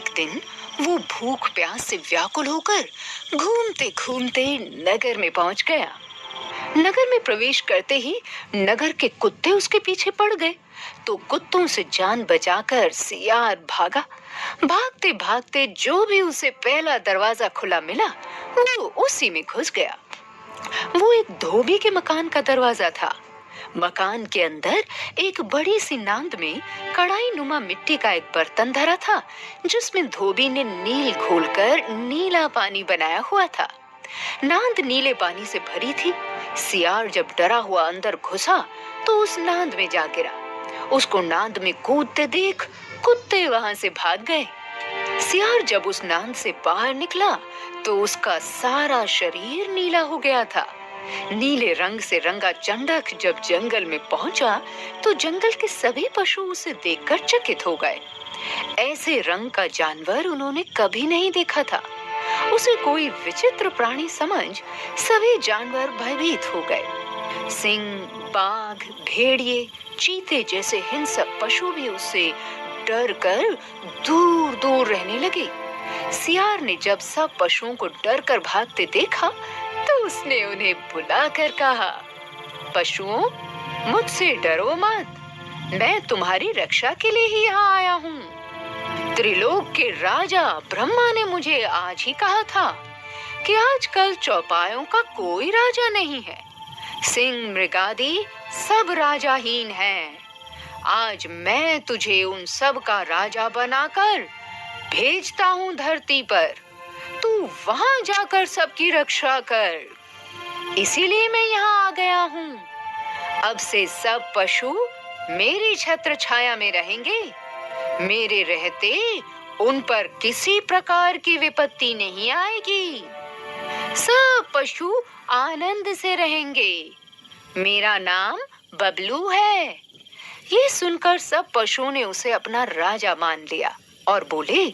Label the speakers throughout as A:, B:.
A: एक दिन वो भूख प्यास से व्याकुल होकर घूमते घूमते नगर में पहुंच गया। नगर में प्रवेश करते ही नगर के कुत्ते उसके पीछे पड़ गए, तो कुत्तों से जान बचाकर सियार भागा। भागते भागते जो भी उसे पहला दरवाजा खुला मिला वो उसी में घुस गया। वो एक धोबी के मकान का दरवाजा था। मकान के अंदर एक बड़ी सी नांद में कढ़ाई नुमा मिट्टी का एक बर्तन धरा था, जिसमें धोबी ने नील घोलकर नीला पानी बनाया हुआ था। नांद नीले पानी से भरी थी। सियार जब डरा हुआ अंदर घुसा तो उस नांद में जा गिरा। उसको नांद में कूदते देख कुत्ते वहां से भाग गए। सियार जब उस नांद से बाहर निकला तो उसका सारा शरीर नीला हो गया था। नीले रंग से रंगा चंडक जब जंगल में पहुंचा तो जंगल के सभी पशु उसे देखकर चकित हो गए। ऐसे रंग का जानवर उन्होंने कभी नहीं देखा था। उसे कोई विचित्र प्राणी समझ सभी जानवर भयभीत हो गए। सिंह, बाघ, भेड़िए, चीते जैसे हिंसक पशु भी उससे डर कर दूर दूर रहने लगे। सियार ने जब सब पशुओं को डर कर भागते देखा तो उसने उन्हें बुलाकर कहा, पशुओं, मुझसे डरो मत, मैं तुम्हारी रक्षा के लिए ही यहाँ आया हूँ। त्रिलोक के राजा ब्रह्मा ने मुझे आज ही कहा था कि आजकल चौपायों का कोई राजा नहीं है। सिंह, मृगादि सब राजाहीन हैं। आज मैं तुझे उन सब का राजा बनाकर भेजता हूँ धरती पर। तू वहां जाकर सबकी रक्षा कर। इसीलिए मैं यहाँ आ गया हूँ। अब से सब पशु मेरी छत्र छाया में रहेंगे। मेरे रहते उन पर किसी प्रकार की विपत्ति नहीं आएगी। सब पशु आनंद से रहेंगे। मेरा नाम बबलू है। ये सुनकर सब पशुओं ने उसे अपना राजा मान लिया और बोले,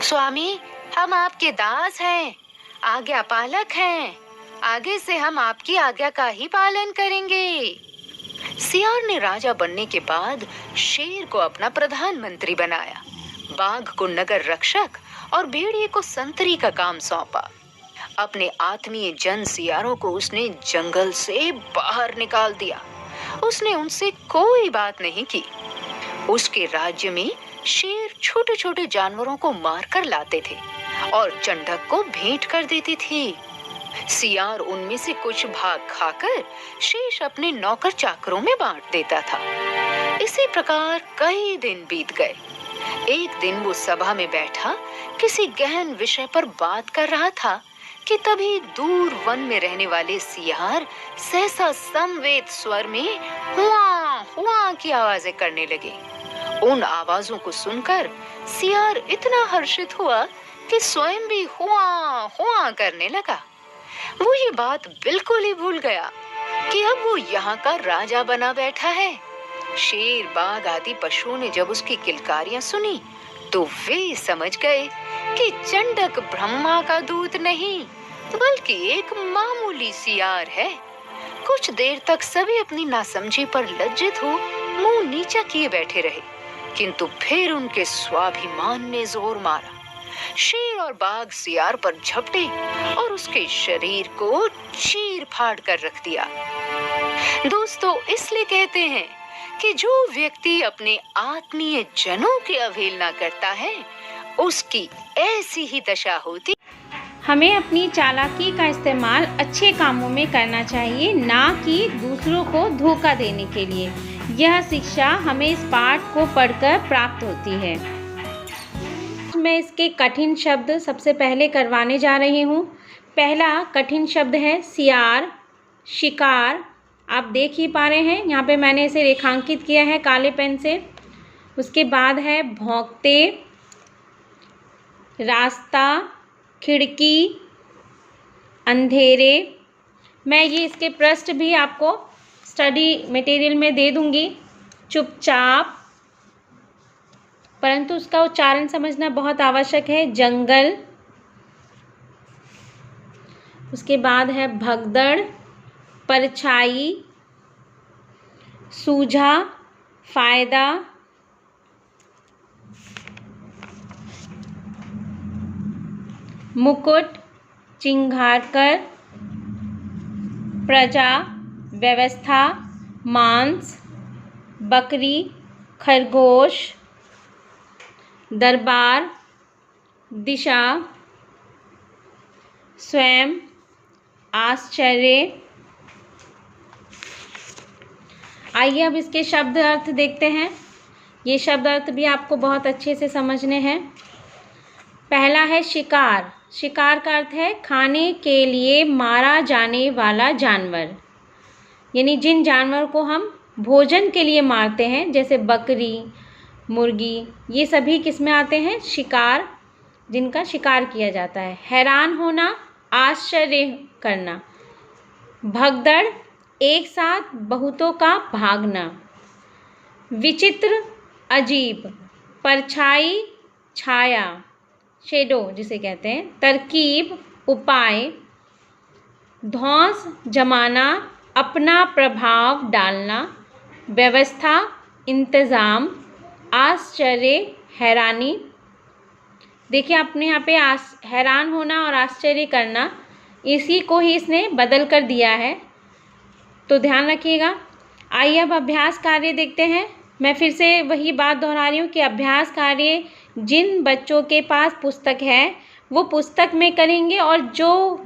A: स्वामी, हम आपके दास हैं, आज्ञा पालक हैं। आगे से हम आपकी आज्ञा का ही पालन करेंगे। सियार ने राजा बनने के बाद शेर को अपना प्रधानमंत्री बनाया, बाघ को नगर रक्षक और भेड़िए को संतरी का काम सौंपा। अपने आत्मीय जन सियारों को उसने जंगल से बाहर निकाल दिया। उसने उनसे कोई बात नहीं की। उसके राज्य में शेर छोटे छोटे जानवरों को मारकर लाते थे और चंडक को भेंट कर देती थी। सियार उनमें से कुछ भाग खाकर शेष अपने नौकर चाकरों में बांट देता था। इसी प्रकार कई दिन बीत गए। एक दिन वो सभा में बैठा किसी गहन विषय पर बात कर रहा था कि तभी दूर वन में रहने वाले सियार सहसा समवेत स्वर में हुआ हुआ की आवाजें करने लगे। उन आवाजों को सुनकर सियार इतना हर्षित हुआ कि स्वयं भी हुआ हुआ करने लगा। वो ये बात बिल्कुल ही भूल गया कि अब वो यहाँ का राजा बना बैठा है। शेर, बाघ आदि पशुओं ने जब उसकी किलकारियां सुनी तो वे समझ गए कि चंडक ब्रह्मा का दूत नहीं बल्कि एक मामूली सियार है। कुछ देर तक सभी अपनी नासमझी पर लज्जित हो मुंह नीचा किए बैठे रहे, किंतु फिर उनके स्वाभिमान ने जोर मारा। शेर और बाघ सियार पर झपटे और उसके शरीर को चीर फाड़ कर रख दिया। दोस्तों, इसलिए कहते हैं कि जो व्यक्ति अपने आत्मीय जनों की अवहेलना करता है उसकी ऐसी ही दशा होती।
B: हमें अपनी चालाकी का इस्तेमाल अच्छे कामों में करना चाहिए, ना कि दूसरों को धोखा देने के लिए। यह शिक्षा हमें इस पाठ को पढ़कर प्राप्त होती है। मैं इसके कठिन शब्द सबसे पहले करवाने जा रही हूँ। पहला कठिन शब्द है सियार, शिकार। आप देख ही पा रहे हैं, यहाँ पे मैंने इसे रेखांकित किया है काले पेन से। उसके बाद है भौंकते, रास्ता, खिड़की, अंधेरे। मैं ये इसके पृष्ठ भी आपको स्टडी मटेरियल में दे दूँगी। चुपचाप, परंतु उसका उच्चारण समझना बहुत आवश्यक है। जंगल। उसके बाद है भगदड़, परछाई, सूझा, फायदा, मुकुट, चिंघारकर, प्रजा, व्यवस्था, मांस, बकरी, खरगोश, दरबार, दिशा, स्वयं, आश्चर्य। आइए अब इसके शब्द अर्थ देखते हैं। ये शब्द अर्थ भी आपको बहुत अच्छे से समझने हैं। पहला है शिकार। शिकार का अर्थ है खाने के लिए मारा जाने वाला जानवर, यानी जिन जानवर को हम भोजन के लिए मारते हैं, जैसे बकरी, मुर्गी, ये सभी किस में आते हैं? शिकार, जिनका शिकार किया जाता है। हैरान होना, आश्चर्य करना। भगदड़, एक साथ बहुतों का भागना। विचित्र, अजीब। परछाई, छाया, शेडो जिसे कहते हैं। तरकीब, उपाय। धौंस, जमाना, अपना प्रभाव डालना। व्यवस्था, इंतज़ाम। आश्चर्य, हैरानी। देखिए आपने यहाँ पे हैरान होना और आश्चर्य करना, इसी को ही इसने बदल कर दिया है, तो ध्यान रखिएगा। आइए अब अभ्यास कार्य देखते हैं। मैं फिर से वही बात दोहरा रही हूँ कि अभ्यास कार्य जिन बच्चों के पास पुस्तक है वो पुस्तक में करेंगे, और जो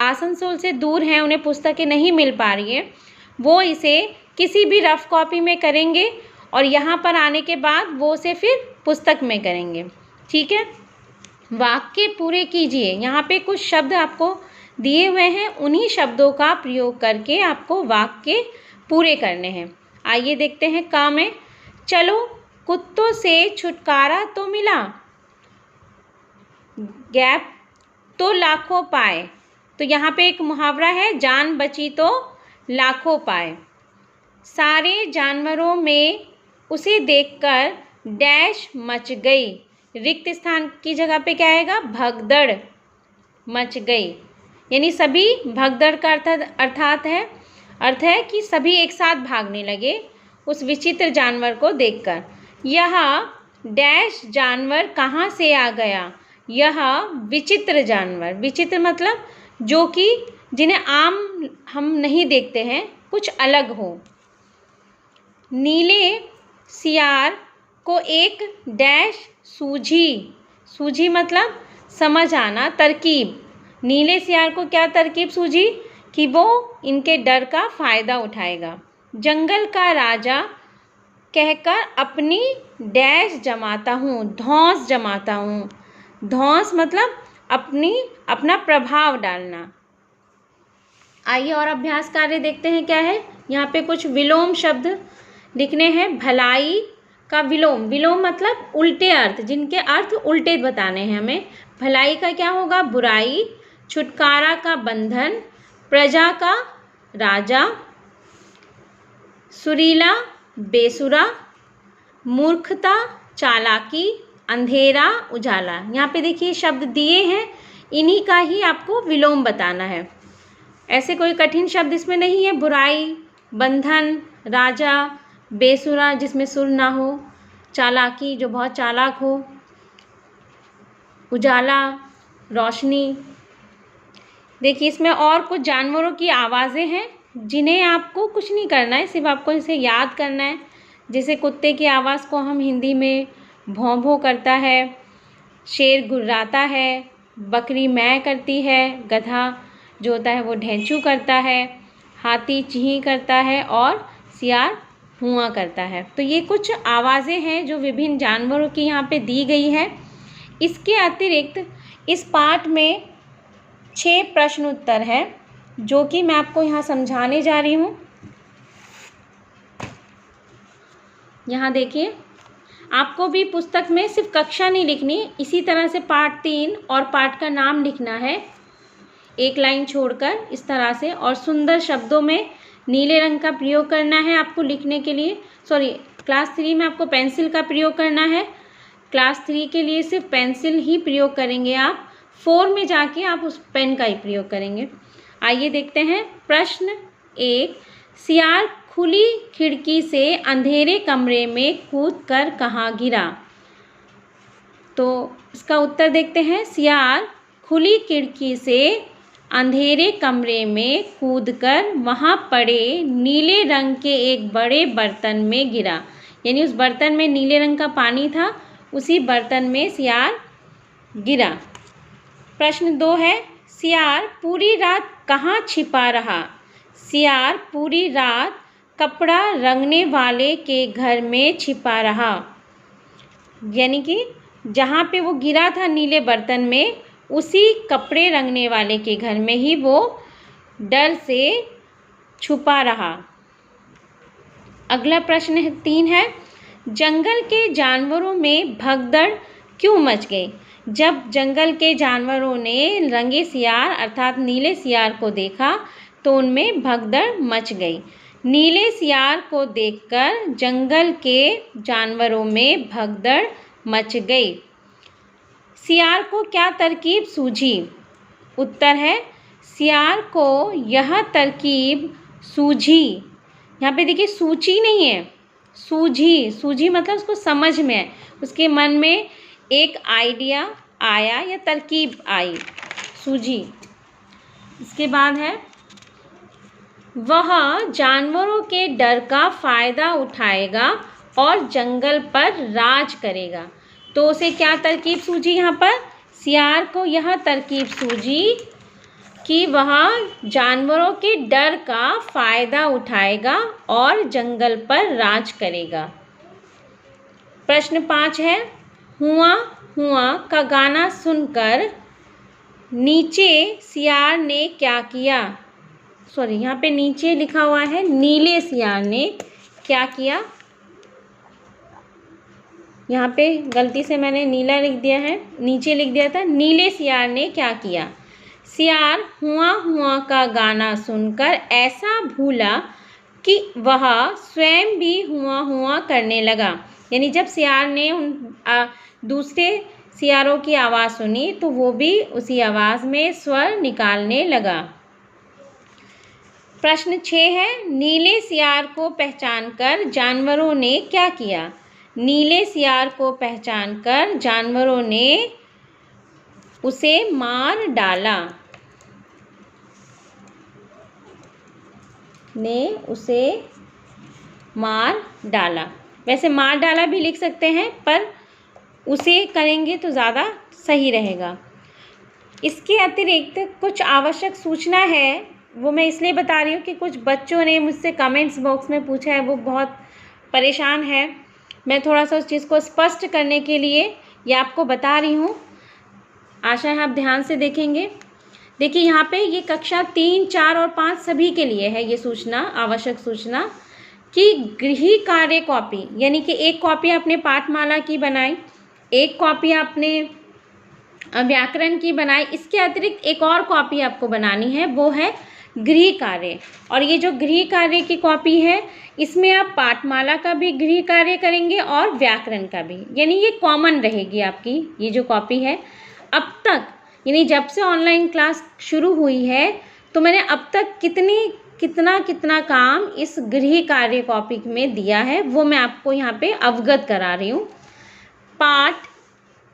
B: आसनसोल से दूर हैं, उन्हें पुस्तकें नहीं मिल पा रही है, वो इसे किसी भी रफ कॉपी में करेंगे और यहाँ पर आने के बाद वो उसे फिर पुस्तक में करेंगे। ठीक है। वाक्य पूरे कीजिए। यहाँ पे कुछ शब्द आपको दिए हुए हैं, उन्हीं शब्दों का प्रयोग करके आपको वाक्य पूरे करने हैं। आइए देखते हैं। का में चलो कुत्तों से छुटकारा तो मिला, गैप तो लाखों पाए। तो यहाँ पे एक मुहावरा है, जान बची तो लाखों पाए। सारे जानवरों में उसे देखकर डैश मच गई। रिक्त स्थान की जगह पे क्या आएगा? भगदड़ मच गई, यानी सभी भगदड़ का अर्थ है कि सभी एक साथ भागने लगे उस विचित्र जानवर को देखकर। यह डैश जानवर कहाँ से आ गया? यह विचित्र जानवर, विचित्र मतलब जो कि जिन्हें आम हम नहीं देखते हैं, कुछ अलग हो। नीले सियार को एक डैश सूझी, सूझी मतलब समझ आना, तरकीब। नीले सियार को क्या तरकीब सूझी? कि वो इनके डर का फ़ायदा उठाएगा। जंगल का राजा कहकर अपनी डैश जमाता हूँ, धौंस जमाता हूँ। धौंस मतलब अपना प्रभाव डालना। आइए और अभ्यास कार्य देखते हैं क्या है। यहाँ पे कुछ विलोम शब्द लिखने हैं। भलाई का विलोम, विलोम मतलब उल्टे अर्थ, जिनके अर्थ उल्टे बताने हैं हमें। भलाई का क्या होगा? बुराई। छुटकारा का बंधन। प्रजा का राजा। सुरीला बेसुरा। मूर्खता चालाकी। अंधेरा उजाला। यहाँ पे देखिए शब्द दिए हैं, इन्हीं का ही आपको विलोम बताना है। ऐसे कोई कठिन शब्द इसमें नहीं है। बुराई, बंधन, राजा, बेसुरा जिसमें सुर ना हो, चालाकी जो बहुत चालाक हो, उजाला रोशनी। देखिए इसमें और कुछ जानवरों की आवाज़ें हैं जिन्हें आपको कुछ नहीं करना है, सिर्फ आपको इसे याद करना है। जैसे कुत्ते की आवाज़ को हम हिंदी में भौं भौं करता है, शेर गुर्राता है, बकरी मै करती है, गधा जो होता है वो ढेंचू करता है, हाथी चीं करता है और सियार हुआ करता है। तो ये कुछ आवाज़ें हैं जो विभिन्न जानवरों की यहाँ पे दी गई है। इसके अतिरिक्त इस पाठ में 6 प्रश्न उत्तर है जो कि मैं आपको यहाँ समझाने जा रही हूँ। यहाँ देखिए, आपको भी पुस्तक में सिर्फ कक्षा नहीं लिखनी, इसी तरह से पाठ 3 और पाठ का नाम लिखना है, एक लाइन छोड़कर इस तरह से, और सुंदर शब्दों में नीले रंग का प्रयोग करना है आपको लिखने के लिए। क्लास 3 में आपको पेंसिल का प्रयोग करना है। क्लास 3 के लिए सिर्फ पेंसिल ही प्रयोग करेंगे आप। 4 में जाके आप उस पेन का ही प्रयोग करेंगे। आइए देखते हैं। प्रश्न 1, सियार खुली खिड़की से अंधेरे कमरे में कूदकर कहाँ गिरा? तो इसका उत्तर देखते हैं। सियार खुली खिड़की से अंधेरे कमरे में कूदकर वहाँ पड़े नीले रंग के एक बड़े बर्तन में गिरा। यानी उस बर्तन में नीले रंग का पानी था, उसी बर्तन में सियार गिरा। प्रश्न 2 है, सियार पूरी रात कहाँ छिपा रहा? सियार पूरी रात कपड़ा रंगने वाले के घर में छिपा रहा। यानी कि जहाँ पे वो गिरा था नीले बर्तन में, उसी कपड़े रंगने वाले के घर में ही वो डर से छुपा रहा। अगला प्रश्न 3 है, जंगल के जानवरों में भगदड़ क्यों मच गई? जब जंगल के जानवरों ने रंगे सियार अर्थात नीले सियार को देखा तो उनमें भगदड़ मच गई। नीले सियार को देखकर जंगल के जानवरों में भगदड़ मच गई। सियार को क्या तरकीब सूझी? उत्तर है, सियार को यह तरकीब सूझी। यहाँ पे देखिए सूची नहीं है, सूझी। सूझी मतलब उसको समझ में है, उसके मन में एक आइडिया आया या तरकीब आई, सूझी। इसके बाद है, वह जानवरों के डर का फ़ायदा उठाएगा और जंगल पर राज करेगा। तो उसे क्या तरकीब सूझी? यहाँ पर सियार को यह तरकीब सूझी कि वह जानवरों के डर का फ़ायदा उठाएगा और जंगल पर राज करेगा। प्रश्न 5 है, हुआ हुआ का गाना सुनकर नीचे सियार ने क्या किया? सॉरी, यहाँ पे नीचे लिखा हुआ है नीले सियार ने क्या किया। यहाँ पे गलती से मैंने नीला लिख दिया है, नीचे लिख दिया था नीले सियार ने क्या किया। सियार हुआ हुआ का गाना सुनकर ऐसा भूला कि वह स्वयं भी हुआ हुआ करने लगा। यानी जब सियार ने दूसरे सियारों की आवाज़ सुनी तो वो भी उसी आवाज़ में स्वर निकालने लगा। प्रश्न 6 है, नीले सियार को पहचानकर जानवरों ने क्या किया? नीले सियार को पहचानकर जानवरों ने उसे मार डाला। वैसे मार डाला भी लिख सकते हैं, पर उसे करेंगे तो ज़्यादा सही रहेगा। इसके अतिरिक्त कुछ आवश्यक सूचना है, वो मैं इसलिए बता रही हूँ कि कुछ बच्चों ने मुझसे कमेंट्स बॉक्स में पूछा है, वो बहुत परेशान है। मैं थोड़ा सा उस चीज़ को स्पष्ट करने के लिए ये आपको बता रही हूँ। आशा है आप ध्यान से देखेंगे। देखिए यहाँ पे ये कक्षा 3, 4 और 5 सभी के लिए है ये सूचना, आवश्यक सूचना कि गृह कार्य कॉपी, यानी कि एक कॉपी आपने पाठमाला की बनाई, एक कॉपी आपने व्याकरण की बनाई, इसके अतिरिक्त एक और कॉपी आपको बनानी है, वो है गृह कार्य। और ये जो गृह कार्य की कॉपी है, इसमें आप पाठमाला का भी गृह कार्य करेंगे और व्याकरण का भी, यानी ये कॉमन रहेगी आपकी ये जो कॉपी है। अब तक यानी जब से ऑनलाइन क्लास शुरू हुई है तो मैंने अब तक कितना काम इस गृह कार्य कॉपी में दिया है, वो मैं आपको यहाँ पे अवगत करा रही हूँ। पाठ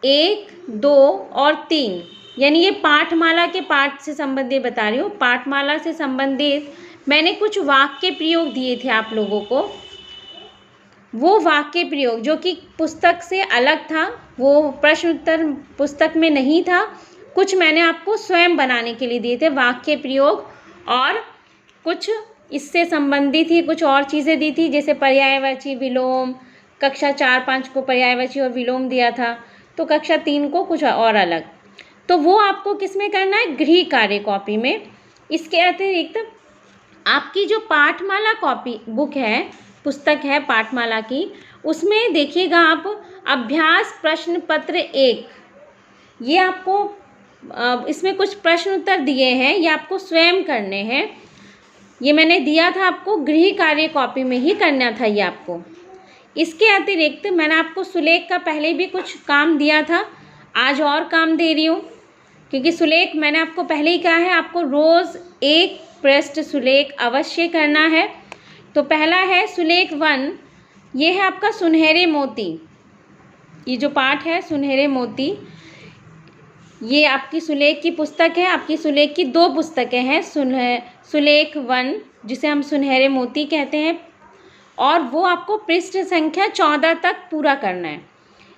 B: 1, 2 और 3, यानी ये पाठमाला के पाठ से संबंधित बता रही हूँ। पाठमाला से संबंधित मैंने कुछ वाक्य प्रयोग दिए थे आप लोगों को। वो वाक्य प्रयोग जो कि पुस्तक से अलग था, वो प्रश्न उत्तर पुस्तक में नहीं था, कुछ मैंने आपको स्वयं बनाने के लिए दिए थे वाक्य प्रयोग, और कुछ इससे संबंधित ही कुछ और चीज़ें दी थी, जैसे पर्यायवाची विलोम। कक्षा 4, 5 को पर्यायवाची और विलोम दिया था, तो कक्षा 3 को कुछ और अलग। तो वो आपको किस में करना है? गृह कार्य कॉपी में। इसके अतिरिक्त आपकी जो पाठमाला कॉपी बुक है, पुस्तक है पाठमाला की, उसमें देखिएगा आप अभ्यास प्रश्न पत्र 1, ये आपको इसमें कुछ प्रश्न उत्तर दिए हैं, ये आपको स्वयं करने हैं। ये मैंने दिया था आपको गृह कार्य कॉपी में ही करना था ये आपको। इसके अतिरिक्त मैंने आपको सुलेख का पहले भी कुछ काम दिया था, आज और काम दे रही हूँ, क्योंकि सुलेख मैंने आपको पहले ही कहा है आपको रोज़ एक पृष्ठ सुलेख अवश्य करना है। तो पहला है सुलेख 1, ये है आपका सुनहरे मोती। ये जो पाठ है सुनहरे मोती, ये आपकी सुलेख की पुस्तक है। आपकी सुलेख की 2 पुस्तकें हैं, सुलेख 1 जिसे हम सुनहरे मोती कहते हैं, और वो आपको पृष्ठ संख्या 14 तक पूरा करना है।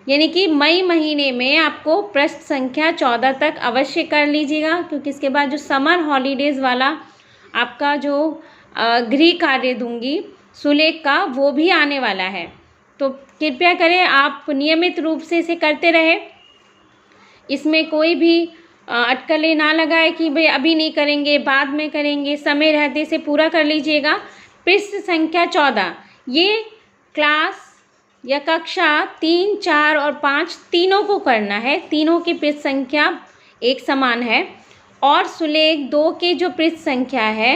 B: यानी कि मई महीने में आपको पृष्ठ संख्या 14 तक अवश्य कर लीजिएगा, क्योंकि इसके बाद जो समर हॉलीडेज़ वाला आपका जो गृह कार्य दूंगी सुलेख का, वो भी आने वाला है। तो कृपया करें आप नियमित रूप से इसे करते रहें। इसमें कोई भी अटकलें ना लगाए कि भाई अभी नहीं करेंगे, बाद में करेंगे, समय रहते से पूरा कर लीजिएगा। पृष्ठ संख्या 14 ये क्लास या कक्षा 3, 4 और 5 तीनों को करना है। तीनों की पृष्ठ संख्या एक समान है। और सुलेख 2 के जो पृष्ठ संख्या है,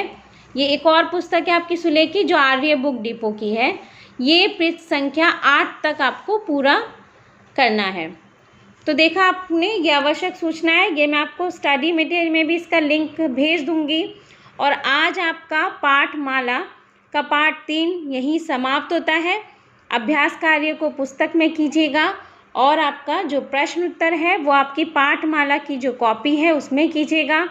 B: ये एक और पुस्तक है आपकी सुलेख की जो आर्य बुक डिपो की है, ये पृष्ठ संख्या 8 तक आपको पूरा करना है। तो देखा आपने, ये आवश्यक सूचना है। ये मैं आपको स्टडी मटेरियल में भी इसका लिंक भेज दूंगी। और आज आपका पाठमाला का पाठ 3 यहीं समाप्त होता है। अभ्यास कार्य को पुस्तक में कीजिएगा और आपका जो प्रश्न उत्तर है वो आपकी पाठमाला की जो कॉपी है उसमें कीजिएगा।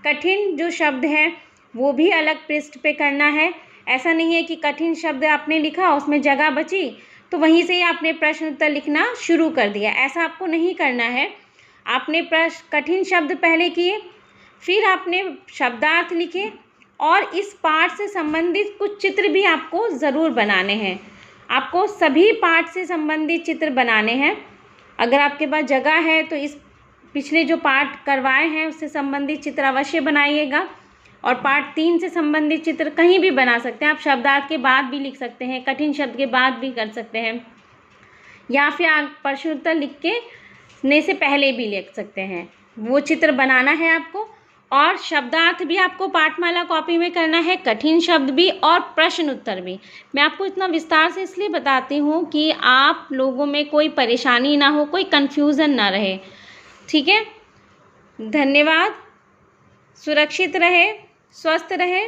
B: कठिन जो शब्द है वो भी अलग पृष्ठ पे करना है। ऐसा नहीं है कि कठिन शब्द आपने लिखा, उसमें जगह बची तो वहीं से ही आपने प्रश्न उत्तर लिखना शुरू कर दिया, ऐसा आपको नहीं करना है। आपने कठिन शब्द पहले किए, फिर आपने शब्दार्थ लिखे, और इस पाठ से संबंधित कुछ चित्र भी आपको ज़रूर बनाने हैं। आपको सभी पाठ से संबंधित चित्र बनाने हैं। अगर आपके पास जगह है तो इस पिछले जो पाठ करवाए हैं उससे संबंधित चित्र अवश्य बनाइएगा। और पाठ 3 से संबंधित चित्र कहीं भी बना सकते हैं। आप शब्दार्थ के बाद भी लिख सकते हैं, कठिन शब्द के बाद भी कर सकते हैं, या फिर आप प्रश्न उत्तर लिख के ने से पहले भी लिख सकते हैं। वो चित्र बनाना है आपको। और शब्दार्थ भी आपको पाठमाला कॉपी में करना है, कठिन शब्द भी और प्रश्न उत्तर भी। मैं आपको इतना विस्तार से इसलिए बताती हूँ कि आप लोगों में कोई परेशानी ना हो, कोई कन्फ्यूज़न ना रहे। ठीक है, धन्यवाद। सुरक्षित रहे, स्वस्थ रहे।